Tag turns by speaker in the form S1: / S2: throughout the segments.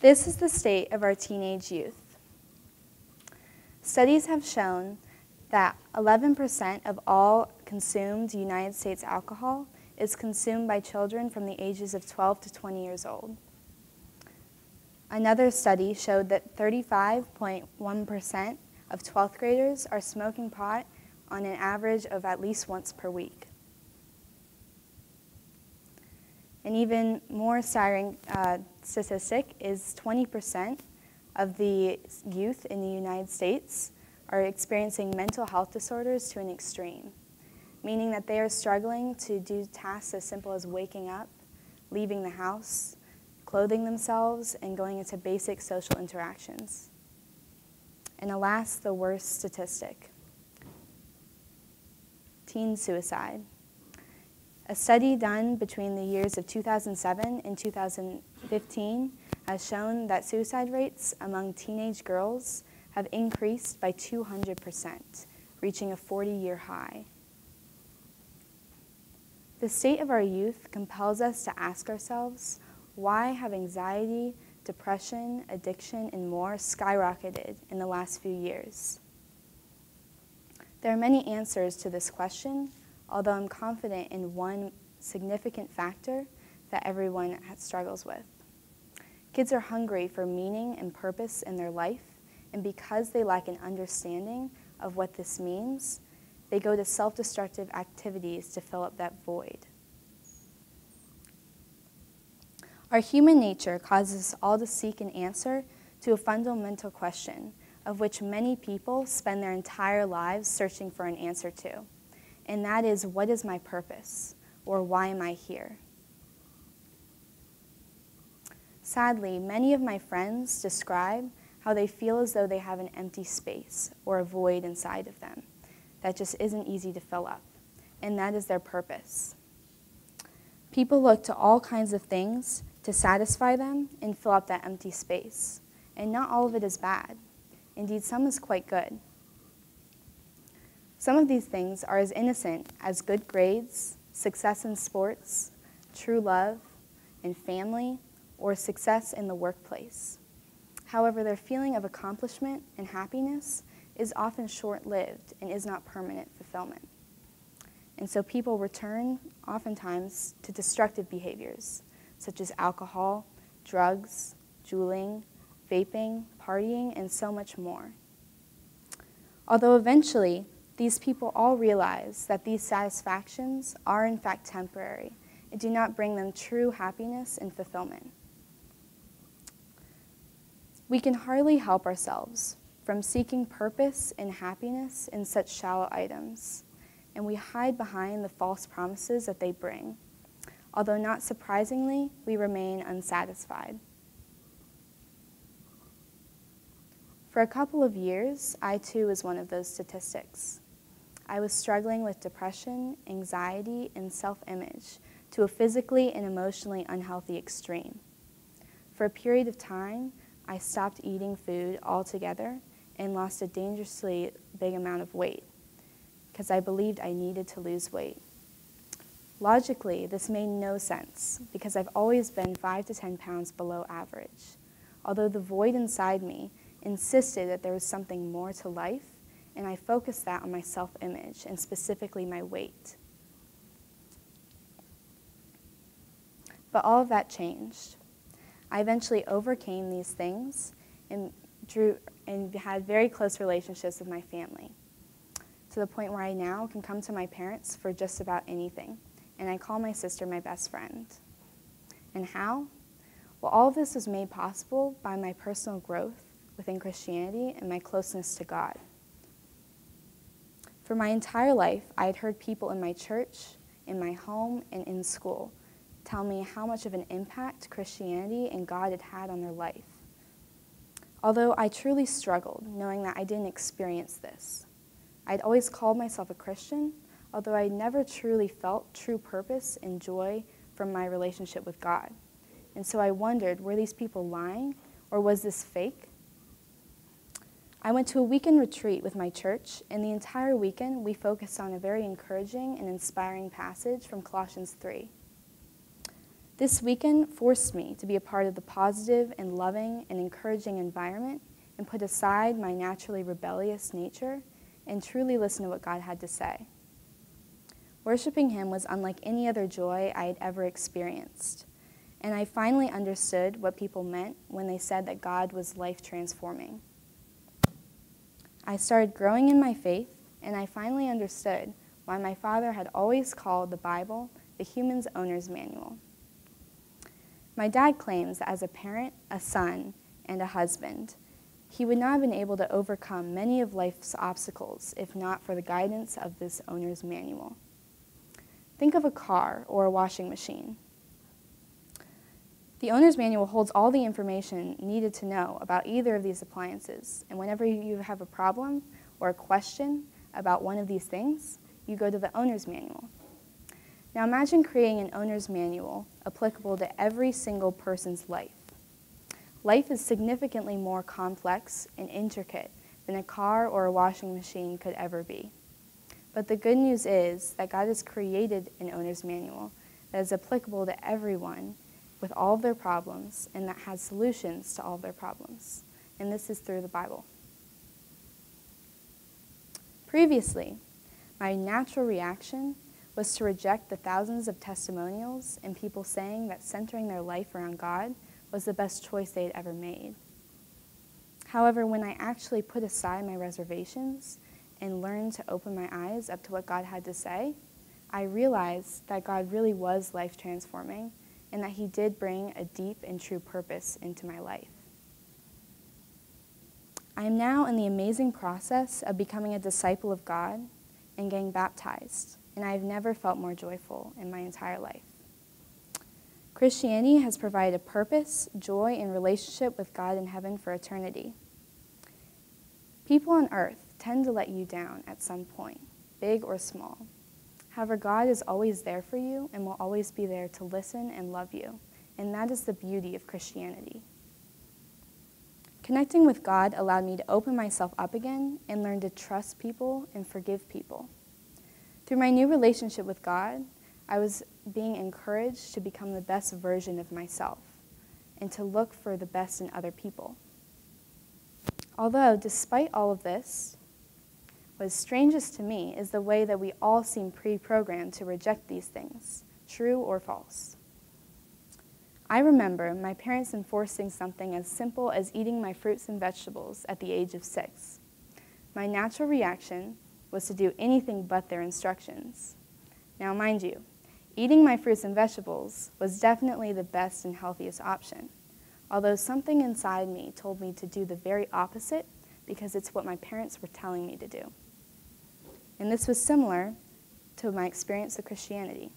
S1: This is the state of our teenage youth. Studies have shown that 11% of all consumed United States alcohol is consumed by children from the ages of 12 to 20 years old. Another study showed that 35.1% of 12th graders are smoking pot on an average of at least once per week. An even more staggering statistic is 20% of the youth in the United States are experiencing mental health disorders to an extreme, meaning that they are struggling to do tasks as simple as waking up, leaving the house, clothing themselves, and going into basic social interactions. And alas, the worst statistic: teen suicide. A study done between the years of 2007 and 2015 has shown that suicide rates among teenage girls have increased by 200%, reaching a 40-year high. The state of our youth compels us to ask ourselves, why have anxiety, depression, addiction, and more skyrocketed in the last few years? There are many answers to this question, although I'm confident in one significant factor that everyone struggles with. Kids are hungry for meaning and purpose in their life, and because they lack an understanding of what this means, they go to self-destructive activities to fill up that void. Our human nature causes us all to seek an answer to a fundamental question, of which many people spend their entire lives searching for an answer to. And that is, what is my purpose? Or why am I here? Sadly, many of my friends describe how they feel as though they have an empty space or a void inside of them that just isn't easy to fill up, and that is their purpose. People look to all kinds of things to satisfy them and fill up that empty space, and not all of it is bad. Indeed, some is quite good. Some of these things are as innocent as good grades, success in sports, true love, and family, or success in the workplace. However, their feeling of accomplishment and happiness is often short-lived and is not permanent fulfillment. And so people return, oftentimes, to destructive behaviors, such as alcohol, drugs, juuling, vaping, partying, and so much more. Although eventually, these people all realize that these satisfactions are in fact temporary and do not bring them true happiness and fulfillment. We can hardly help ourselves from seeking purpose and happiness in such shallow items, and we hide behind the false promises that they bring. Although not surprisingly, we remain unsatisfied. For a couple of years, I too was one of those statistics. I was struggling with depression, anxiety, and self-image to a physically and emotionally unhealthy extreme. For a period of time, I stopped eating food altogether and lost a dangerously big amount of weight because I believed I needed to lose weight. Logically, this made no sense because I've always been 5 to 10 pounds below average, although the void inside me insisted that there was something more to life, and I focused that on my self-image and specifically my weight. But all of that changed. I eventually overcame these things and had very close relationships with my family, to the point where I now can come to my parents for just about anything, and I call my sister my best friend. And how? Well, all of this was made possible by my personal growth within Christianity and my closeness to God. For my entire life, I had heard people in my church, in my home, and in school tell me how much of an impact Christianity and God had had on their life. Although I truly struggled knowing that I didn't experience this. I'd always called myself a Christian, although I never truly felt true purpose and joy from my relationship with God. And so I wondered, were these people lying, or was this fake? I went to a weekend retreat with my church, and the entire weekend we focused on a very encouraging and inspiring passage from Colossians 3. This weekend forced me to be a part of the positive and loving and encouraging environment and put aside my naturally rebellious nature and truly listen to what God had to say. Worshiping Him was unlike any other joy I had ever experienced, and I finally understood what people meant when they said that God was life-transforming. I started growing in my faith, and I finally understood why my father had always called the Bible the human's owner's manual. My dad claims that as a parent, a son, and a husband, he would not have been able to overcome many of life's obstacles if not for the guidance of this owner's manual. Think of a car or a washing machine. The owner's manual holds all the information needed to know about either of these appliances, and whenever you have a problem or a question about one of these things, you go to the owner's manual. Now imagine creating an owner's manual applicable to every single person's life. Life is significantly more complex and intricate than a car or a washing machine could ever be. But the good news is that God has created an owner's manual that is applicable to everyone with all of their problems and that has solutions to all of their problems. And this is through the Bible. Previously, my natural reaction was to reject the thousands of testimonials and people saying that centering their life around God was the best choice they had ever made. However, when I actually put aside my reservations and learned to open my eyes up to what God had to say, I realized that God really was life-transforming and that He did bring a deep and true purpose into my life. I am now in the amazing process of becoming a disciple of God and getting baptized, and I have never felt more joyful in my entire life. Christianity has provided a purpose, joy, and relationship with God in heaven for eternity. People on earth tend to let you down at some point, big or small. However, God is always there for you and will always be there to listen and love you, and that is the beauty of Christianity. Connecting with God allowed me to open myself up again and learn to trust people and forgive people. Through my new relationship with God, I was being encouraged to become the best version of myself and to look for the best in other people. Although, despite all of this, what is strangest to me is the way that we all seem pre-programmed to reject these things, true or false. I remember my parents enforcing something as simple as eating my fruits and vegetables at the age of 6. My natural reaction was to do anything but their instructions. Now, mind you, eating my fruits and vegetables was definitely the best and healthiest option, although something inside me told me to do the very opposite because it's what my parents were telling me to do. And this was similar to my experience of Christianity.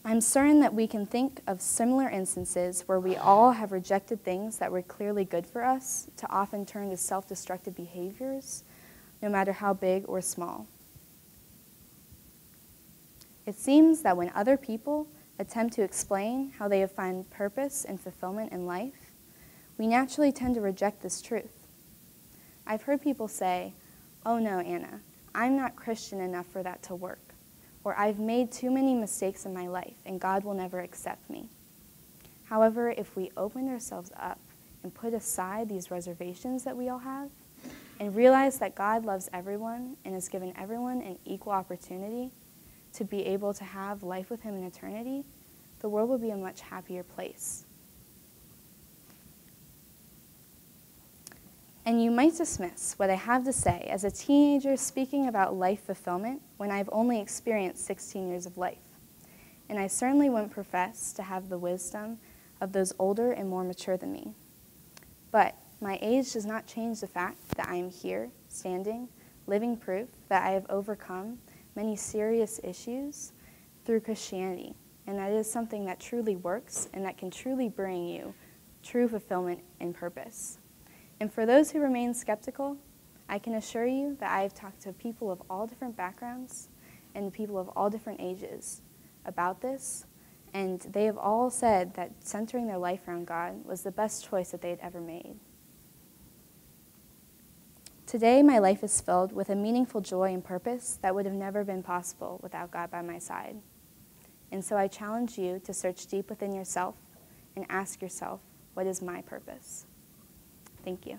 S1: I'm certain that we can think of similar instances where we all have rejected things that were clearly good for us to often turn to self-destructive behaviors, no matter how big or small. It seems that when other people attempt to explain how they have found purpose and fulfillment in life, we naturally tend to reject this truth. I've heard people say, "Oh no, Anna, I'm not Christian enough for that to work," or "I've made too many mistakes in my life and God will never accept me." However, if we open ourselves up and put aside these reservations that we all have and realize that God loves everyone and has given everyone an equal opportunity to be able to have life with Him in eternity, the world will be a much happier place. And you might dismiss what I have to say as a teenager speaking about life fulfillment when I've only experienced 16 years of life. And I certainly wouldn't profess to have the wisdom of those older and more mature than me. But my age does not change the fact that I am here, standing, living proof that I have overcome many serious issues through Christianity, and that is something that truly works and that can truly bring you true fulfillment and purpose. And for those who remain skeptical, I can assure you that I have talked to people of all different backgrounds and people of all different ages about this, and they have all said that centering their life around God was the best choice that they had ever made. Today, my life is filled with a meaningful joy and purpose that would have never been possible without God by my side. And so I challenge you to search deep within yourself and ask yourself, what is my purpose? Thank you.